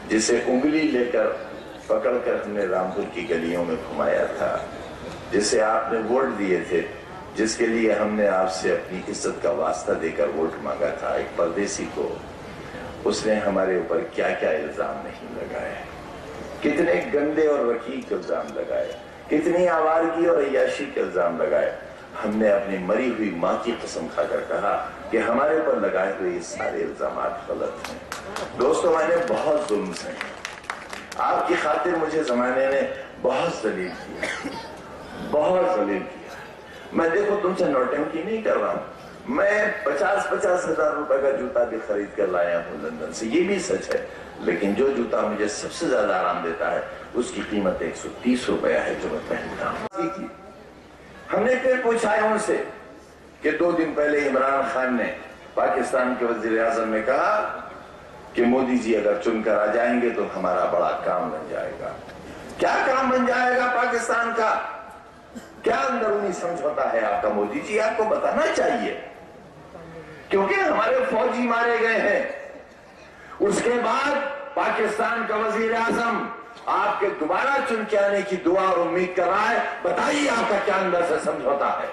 जिसे उंगली लेकर पकड़कर हमने रामपुर की गलियों में घुमाया था, जिसे आपने वोट दिए थे, जिसके लिए हमने आपसे अपनी इज्जत का वास्ता देकर वोट मांगा था, एक परदेसी को, उसने हमारे ऊपर क्या क्या इल्जाम नहीं लगाए, कितने गंदे और रकीक इल्जाम लगाए, कितनी आवारगी और अय्याशी के इल्जाम लगाए। हमने अपनी मरी हुई माँ की कसम खाकर कहा कि हमारे ऊपर लगाए हुए ये सारे इल्जाम गलत हैं। दोस्तों, मैंने बहुत जुल्म सहे, आपकी खातिर मुझे जमाने ने बहुत जलील किया, बहुत जलील किया। मैं देखो तुमसे नौटंकी नहीं कर रहा हूं, मैं 50-50 हजार रुपए का जूता भी खरीद कर लाया हूं लंदन से, ये भी सच है। लेकिन जो जूता मुझे सबसे ज्यादा आराम देता है उसकी कीमत 130 रुपया है, जो मैं पहनता हूं। हमने फिर पूछा है उनसे कि 2 दिन पहले इमरान खान ने पाकिस्तान के वजीर आजम ने कहा कि मोदी जी अगर चुनकर आ जाएंगे तो हमारा बड़ा काम बन जाएगा। क्या काम बन जाएगा पाकिस्तान का? क्या अंदरूनी समझौता है आपका? मोदी जी आपको बताना चाहिए, क्योंकि हमारे फौजी मारे गए हैं। उसके बाद पाकिस्तान का वजीर आजम आपके दोबारा चुन के आने की दुआ और उम्मीद कर रहा है। बताइए आपका क्या अंदर से समझौता है?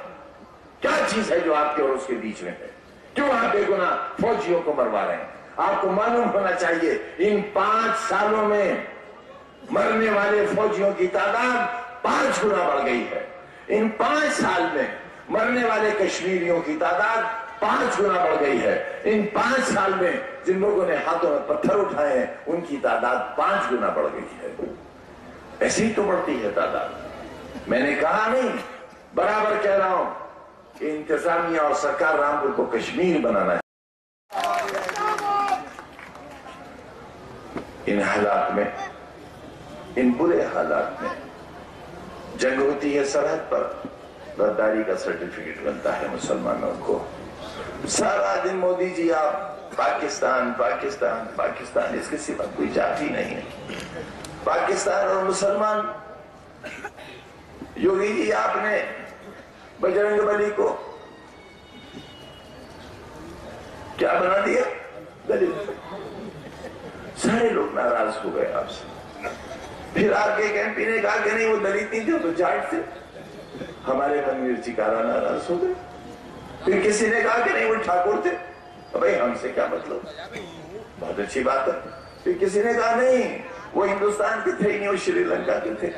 क्या चीज है जो आपके और उसके बीच में है? क्यों आप बेगुनाह फौजियों को मरवा रहे हैं? आपको मालूम होना चाहिए इन 5 सालों में मरने वाले फौजियों की तादाद 5 गुना बढ़ गई है। इन 5 साल में मरने वाले कश्मीरियों की तादाद 5 गुना बढ़ गई है। इन 5 साल में जिन लोगों ने हाथों में पत्थर उठाए हैं उनकी तादाद 5 गुना बढ़ गई है। ऐसे ही तो बढ़ती है तादाद। मैंने कहा नहीं, बराबर कह रहा हूं कि इंतजामिया और सरकार रामपुर को कश्मीर बनाना है। इन हालात में, इन बुरे हालात में जंग होती है सरहद पर, गद्दारी का सर्टिफिकेट बनता है मुसलमानों को। सारा दिन मोदी जी आप पाकिस्तान पाकिस्तान पाकिस्तान, इसके सिवा कोई जात ही नहीं है। पाकिस्तान और मुसलमान। योगी जी आपने बजरंगबली को क्या बना दिया? दलित। सारे लोग नाराज हो गए आपसे। फिर आपके एक एमपी ने कहा कि नहीं वो दलित नहीं थे, तो जाट थे। हमारे मनवीर चिकारा नाराज हो गए। फिर किसी ने कहा कि नहीं वो ठाकुर थे। भाई हमसे क्या मतलब, बहुत अच्छी बात है। फिर किसी ने कहा नहीं वो हिंदुस्तान के थे ही नहीं, वो श्रीलंका के थे।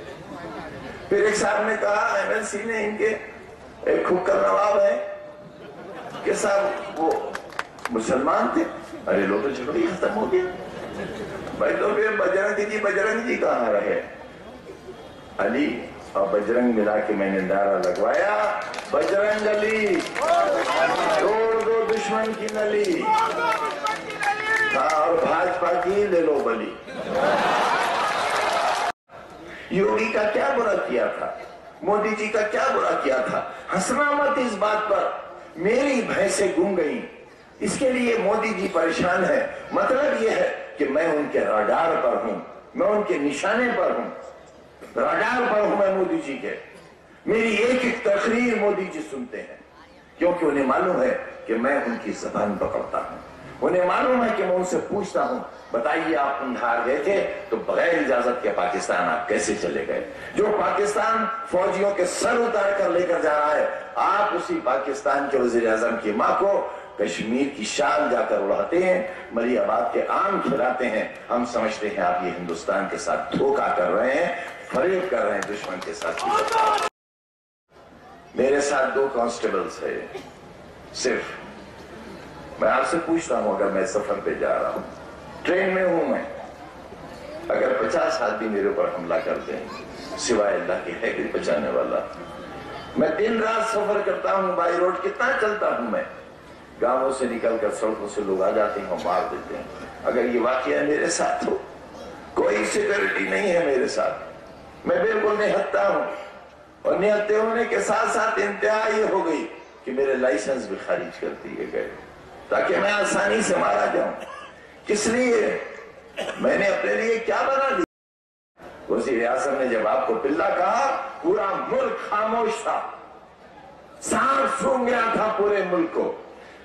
फिर एक साहब ने कहा एमएलसी ने इनके एक खुक्कर नवाब है कि साहब वो मुसलमान थे। अरे लोग तो झगड़ा ही खत्म हो गया भाई। तो फिर बजरंग जी कहाँ रहे? अली और बजरंग मिला के मैंने नारा लगवाया, बजरंग अली तोड़ दो दुश्मन की नली, और भाजपा की ले लो बली। योगी का क्या बुरा किया था? मोदी जी का क्या बुरा किया था? हंसना मत इस बात पर, मेरी भैंसें गूंग गई, इसके लिए मोदी जी परेशान है। मतलब यह है कि मैं उनके रडार पर हूं, मैं उनके निशाने पर हूं, रडार पर हूं मैं मोदी जी के। मेरी एक एक तकरीर मोदी जी सुनते हैं, क्योंकि उन्हें मालूम है कि मैं उनकी जबान पकड़ता हूं। उन्हें मालूम है कि मैं उनसे पूछता हूं, बताइए आप उंधार गए थे तो बगैर इजाजत के पाकिस्तान आप कैसे चले गए? जो पाकिस्तान फौजियों के सर उतार कर लेकर जा रहा है, आप उसी पाकिस्तान के वजीर आजम की मां को कश्मीर की शान जाकर उड़ाते हैं, मलियाबाद के आम खिलाते हैं। हम समझते हैं आप ये हिंदुस्तान के साथ धोखा कर रहे हैं, फरेब कर रहे हैं दुश्मन के साथ। मेरे साथ 2 कांस्टेबल्स है सिर्फ। मैं आपसे पूछता हूं, अगर मैं सफर पे जा रहा हूं, ट्रेन में हूं मैं, अगर 50 आदमी मेरे ऊपर हमला कर दें, सिवाय अल्लाह के है कोई बचाने वाला? मैं दिन रात सफर करता हूं, बाई रोड कितना चलता हूं मैं, गांवों से निकलकर सड़कों से लोग आ जाते हैं और मार देते हैं। अगर ये वाकया मेरे साथ हो, कोई सिक्योरिटी नहीं है मेरे साथ, मैं बिल्कुल निहत्ता हूं, और निहत्ते होने के साथ साथ इंतहा ये हो गई कि मेरे लाइसेंस भी खारिज कर दिए गए ताकि मैं आसानी से मारा जाऊं। किस लिए? मैंने अपने लिए क्या बना लिया? वज़ीर आज़म ने जब आपको पिल्ला कहा, पूरा मुल्क खामोश था, सांप सूंघ गया था पूरे मुल्क को।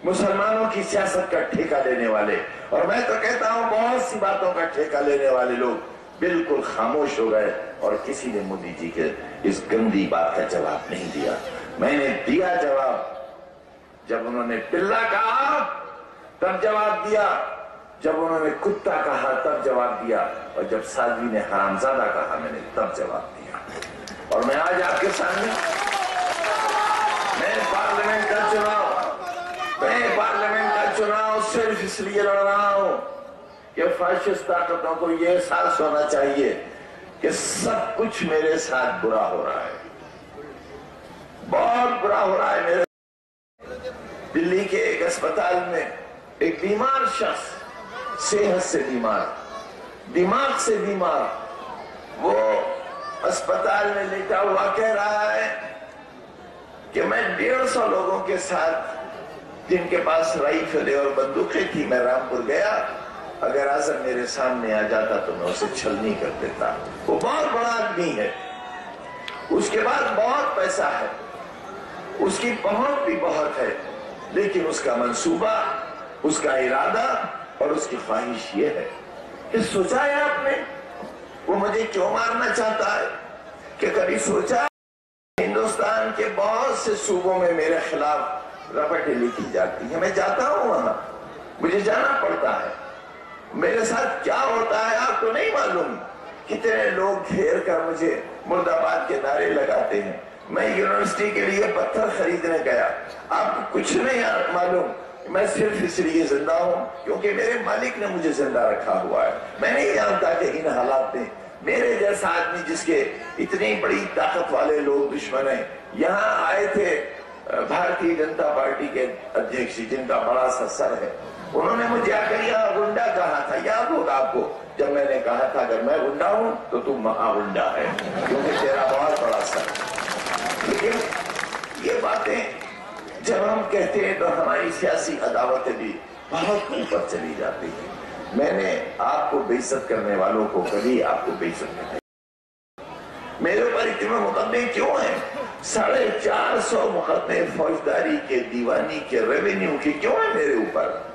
मुसलमानों की सियासत का ठेका लेने वाले, और मैं तो कहता हूं बहुत सी बातों का ठेका लेने वाले लोग बिल्कुल खामोश हो गए और किसी ने मोदी जी के इस गंदी बात का जवाब नहीं दिया। मैंने दिया जवाब। जब उन्होंने पिल्ला कहा तब जवाब दिया, जब उन्होंने कुत्ता कहा तब जवाब दिया, और जब साध्वी ने हरामजादा कहा मैंने तब जवाब दिया। और मैं आज आपके सामने मैं पार्लियामेंट का चुनाव सिर्फ इसलिए लड़ रहा हूं कि फाशिस्ट ताकतों को यह एहसास होना चाहिए कि सब कुछ मेरे साथ बुरा हो रहा है, बहुत बुरा हो रहा है। मेरे दिल्ली के एक अस्पताल में एक बीमार शख्स, सेहत से बीमार, दिमाग से बीमार, वो अस्पताल में लेटा हुआ कह रहा है कि मैं 150 लोगों के साथ जिनके पास राइफलें और बंदूकें थी, मैं रामपुर गया, अगर आजम मेरे सामने आ जाता तो मैं उसे छलनी कर देता। वो बहुत बड़ा आदमी है, उसके पास बहुत पैसा है, उसकी पहुंच भी बहुत है, लेकिन उसका मंसूबा, उसका इरादा और उसकी ख्वाहिश ये है कि सोचा है आपने वो मुझे क्यों मारना चाहता है? कि कभी सोचा हिंदुस्तान के बहुत से सूबों में मेरे खिलाफ रपटें लिखी जाती है, मैं जाता हूं वहां, मुझे जाना पड़ता है, मेरे साथ क्या होता है आपको नहीं मालूम। कितने लोग घेर कर मुझे मुर्दाबाद के नारे लगाते हैं। मैं यूनिवर्सिटी के लिए पत्थर खरीदने गया, आपको कुछ नहीं मालूम, मैं सिर्फ इसलिए जिंदा हूं क्योंकि मेरे मालिक ने मुझे जिंदा रखा हुआ है। मैं नहीं जानता कि इन हालात में मेरे जैसा आदमी, जिसके इतनी बड़ी ताकत वाले लोग दुश्मन हैं, यहाँ आए थे भारतीय जनता पार्टी के अध्यक्ष जिनका बड़ा सा सर है, उन्होंने मुझे आकर यहाँ गुंडा कहा था, याद होगा आपको, जब मैंने कहा था अगर मैं गुंडा हूं तो तू महागुंडा है क्योंकि तेरा बहुत बड़ा सर। लेकिन ये बातें जब हम कहते हैं तो हमारी सियासी अदावतें भी बहुत ऊपर चली जाती है। मैंने आपको बेइज्जत करने वालों को कभी आपको बेइज्जत नहीं। मेरे ऊपर इतने मुकदमे क्यों हैं? 450 मुकदमे फौजदारी के, दीवानी के, रेवेन्यू के क्यों है मेरे ऊपर?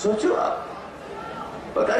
सोचो आप, पता